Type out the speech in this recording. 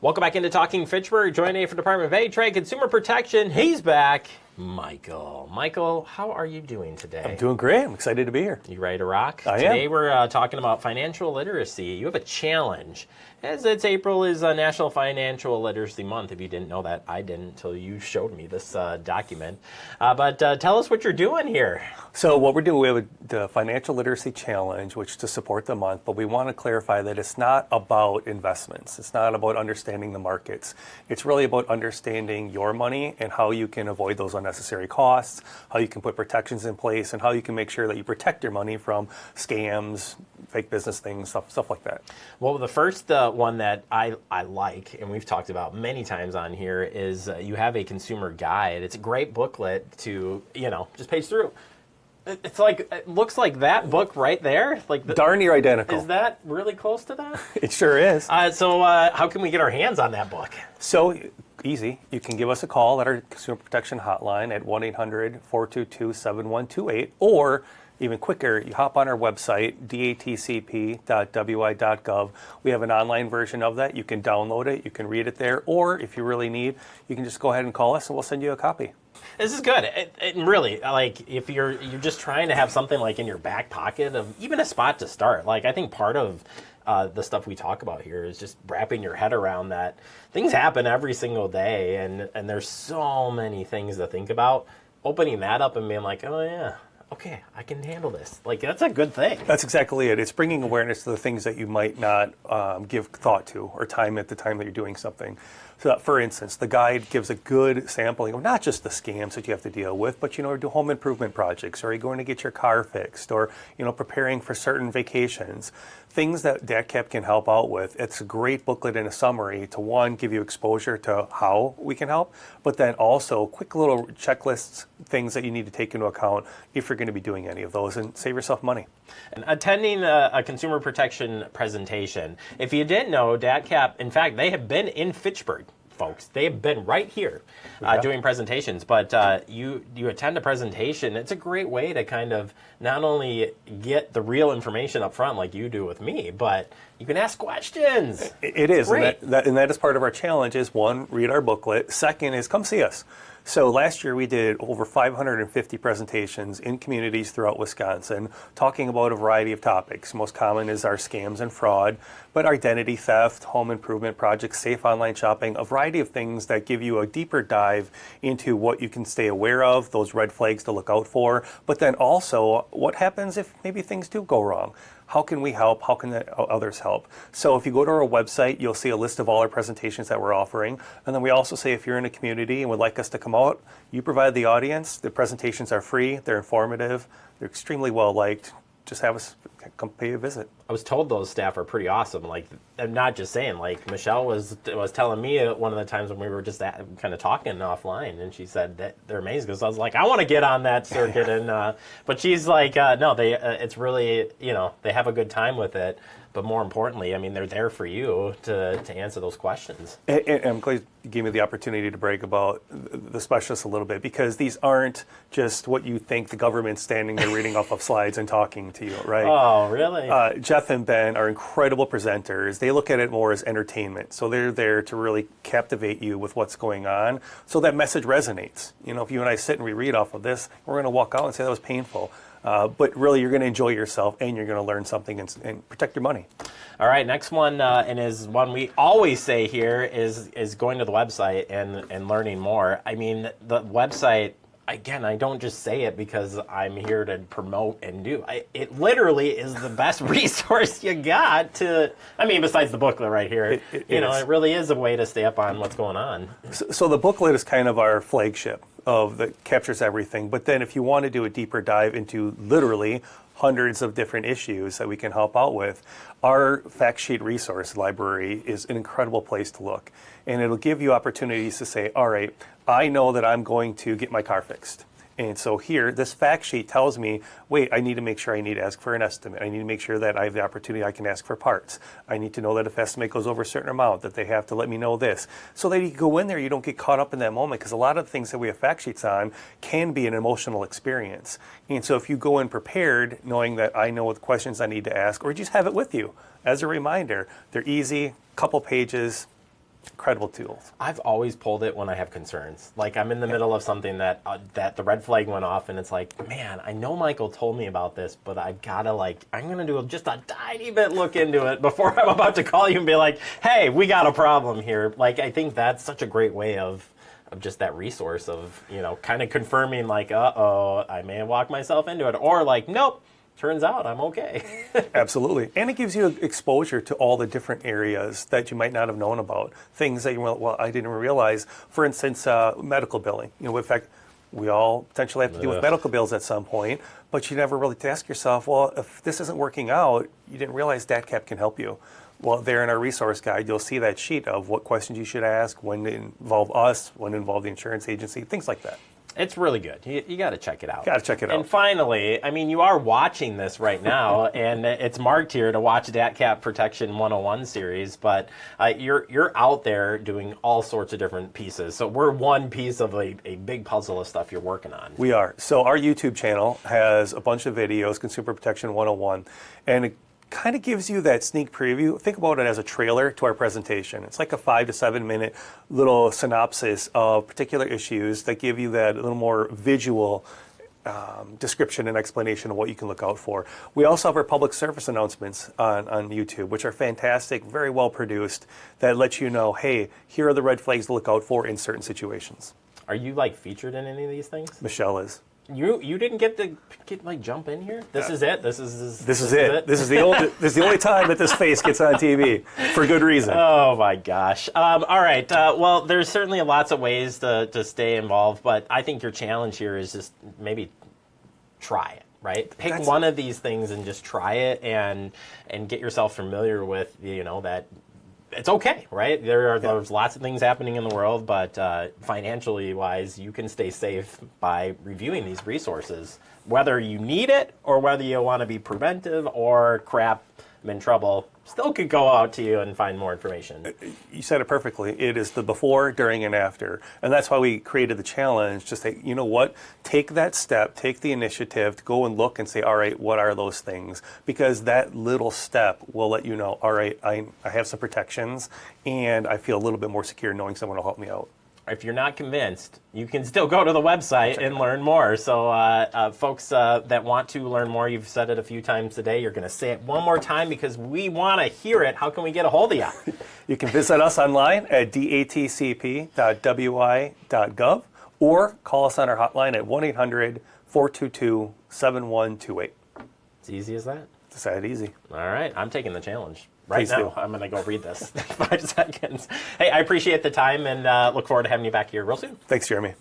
Welcome back into Talking Fitchburg. Joining me for Department of Ag, Trade, Consumer Protection. He's back. Michael. Michael, how are you doing today? I'm doing great. I'm excited to be here. You ready to rock? I am. Today we're talking about financial literacy. You have a challenge. As it's April is National Financial Literacy Month. If you didn't know that, I didn't until you showed me this document. But tell us what you're doing here. So what we're doing, we have the Financial Literacy Challenge, which to support the month, but we want to clarify that it's not about investments. It's not about understanding the markets. It's really about understanding your money and how you can avoid those unnecessary costs, how you can put protections in place, and how you can make sure that you protect your money from scams, fake business things, stuff like that. Well, the first one that I like, and we've talked about many times on here, is you have a consumer guide. It's a great booklet to, just page through. It's like, it looks like that book right there. Darn near identical. Is that really close to that? It sure is. So how can we get our hands on that book? So easy. You can give us a call at our Consumer Protection Hotline at 1-800-422-7128, or even quicker, you hop on our website, datcp.wi.gov. We have an online version of that. You can download it. You can read it there. Or if you really need, you can just go ahead and call us and we'll send you a copy. This is good. It really, like, if you're just trying to have something like in your back pocket of even a spot to start. Like, I think part of the stuff we talk about here is just wrapping your head around that things happen every single day, and there's so many things to think about. Opening that up and being like, oh yeah, okay, I can handle this. Like, that's a good thing. That's exactly it. It's bringing awareness to the things that you might not give thought to or time at the time that you're doing something. So that, for instance, the guide gives a good sampling of not just the scams that you have to deal with, but, do home improvement projects, or are you going to get your car fixed, or, preparing for certain vacations, things that DATCP can help out with. It's a great booklet and a summary to, one, give you exposure to how we can help, but then also quick little checklists, things that you need to take into account if you're going to be doing any of those, and save yourself money. And attending a consumer protection presentation. If you didn't know, DATCP, in fact, they have been in Fitchburg, folks. They have been right here doing presentations. But you attend a presentation, it's a great way to kind of not only get the real information up front like you do with me, but you can ask questions. It is, and that is part of our challenge is, one, read our booklet. Second is come see us. So last year we did over 550 presentations in communities throughout Wisconsin, talking about a variety of topics. Most common is our scams and fraud, but identity theft, home improvement projects, safe online shopping, a variety of things that give you a deeper dive into what you can stay aware of, those red flags to look out for, but then also what happens if maybe things do go wrong. How can we help? How can others help? So if you go to our website, you'll see a list of all our presentations that we're offering. And then we also say if you're in a community and would like us to come out, you provide the audience. The presentations are free. They're informative. They're extremely well liked. Just have us come pay a visit. I was told those staff are pretty awesome. Like, I'm not just saying. Like, Michelle was telling me one of the times when we were just kind of talking offline, and she said that they're amazing. Because I was like, I want to get on that circuit, and but she's like, no, it's really, they have a good time with it. But more importantly, I mean, they're there for you to answer those questions. And I'm glad you gave me the opportunity to brag about the specialists a little bit, because these aren't just what you think the government's standing there reading off of slides and talking to you, right? Oh, really? Jeff and Ben are incredible presenters. They look at it more as entertainment. So they're there to really captivate you with what's going on. So that message resonates. If you and I sit and we read off of this, we're going to walk out and say that was painful. But really, you're going to enjoy yourself, and you're going to learn something and protect your money. All right, next one, and is one we always say here, is going to the website and learning more. I mean, the website, again, I don't just say it because I'm here to promote and do. It literally is the best resource you got to, besides the booklet right here. It really is a way to stay up on what's going on. So the booklet is kind of our flagship that captures everything. But then if you want to do a deeper dive into literally hundreds of different issues that we can help out with, our fact sheet resource library is an incredible place to look. And it'll give you opportunities to say, all right, I know that I'm going to get my car fixed. And so here, this fact sheet tells me, wait, I need to make sure I need to ask for an estimate. I need to make sure that I have the opportunity I can ask for parts. I need to know that if estimate goes over a certain amount, that they have to let me know this. So that you go in there, you don't get caught up in that moment, because a lot of the things that we have fact sheets on can be an emotional experience. And so if you go in prepared, knowing that I know what questions I need to ask, or just have it with you as a reminder, they're easy, couple pages, incredible tools. I've always pulled it when I have concerns. Like I'm in the middle of something that the red flag went off, and it's like, man, I know Michael told me about this, but I've got to I'm going to do just a tiny bit look into it before I'm about to call you and be like, hey, we got a problem here. Like, I think that's such a great way of just that resource of, kind of confirming like, uh-oh, I may have walked myself into it. Or like, nope. Turns out I'm okay. Absolutely. And it gives you exposure to all the different areas that you might not have known about. Things that I didn't realize. For instance, medical billing. In fact, we all potentially have to deal with medical bills at some point, but you never really ask yourself, well, if this isn't working out, you didn't realize DATCP can help you. Well, there in our resource guide, you'll see that sheet of what questions you should ask, when to involve us, when to involve the insurance agency, things like that. It's really good. You got to check it out. Got to check it out. And finally, I mean, you are watching this right now, and it's marked here to watch DATCP Protection 101 series, but you're out there doing all sorts of different pieces. So we're one piece of a big puzzle of stuff you're working on. We are. So our YouTube channel has a bunch of videos, Consumer Protection 101, and it kind of gives you that sneak preview. Think about it as a trailer to our presentation. It's like a 5 to 7 minute little synopsis of particular issues that give you that little more visual description and explanation of what you can look out for. We also have our public service announcements on YouTube, which are fantastic, very well produced, that let you know, hey, here are the red flags to look out for in certain situations. Are you featured in any of these things? Michelle is. You didn't get to jump in here? This is it? This is it? This is the only time that this face gets on TV for good reason. Oh my gosh. All right. Well, there's certainly lots of ways to stay involved, but I think your challenge here is just maybe try it, right? Pick one of these things and just try it and get yourself familiar with, that it's okay, right? There's lots of things happening in the world, but financially wise, you can stay safe by reviewing these resources, whether you need it or whether you want to be preventive or crap, I'm in trouble. Still could go out to you and find more information. You said it perfectly. It is the before, during, and after. And that's why we created the challenge to say, you know what, take that step, take the initiative to go and look and say, all right, what are those things? Because that little step will let you know, all right, I have some protections and I feel a little bit more secure knowing someone will help me out. If you're not convinced, you can still go to the website and learn more. So folks that want to learn more, you've said it a few times today. You're going to say it one more time because we want to hear it. How can we get a hold of you? You can visit us online at datcp.wi.gov or call us on our hotline at 1-800-422-7128. It's easy as that. It's that easy. All right. I'm taking the challenge. Please now, do. I'm going to go read this in 5 seconds. Hey, I appreciate the time and look forward to having you back here real soon. Thanks, Jeremy.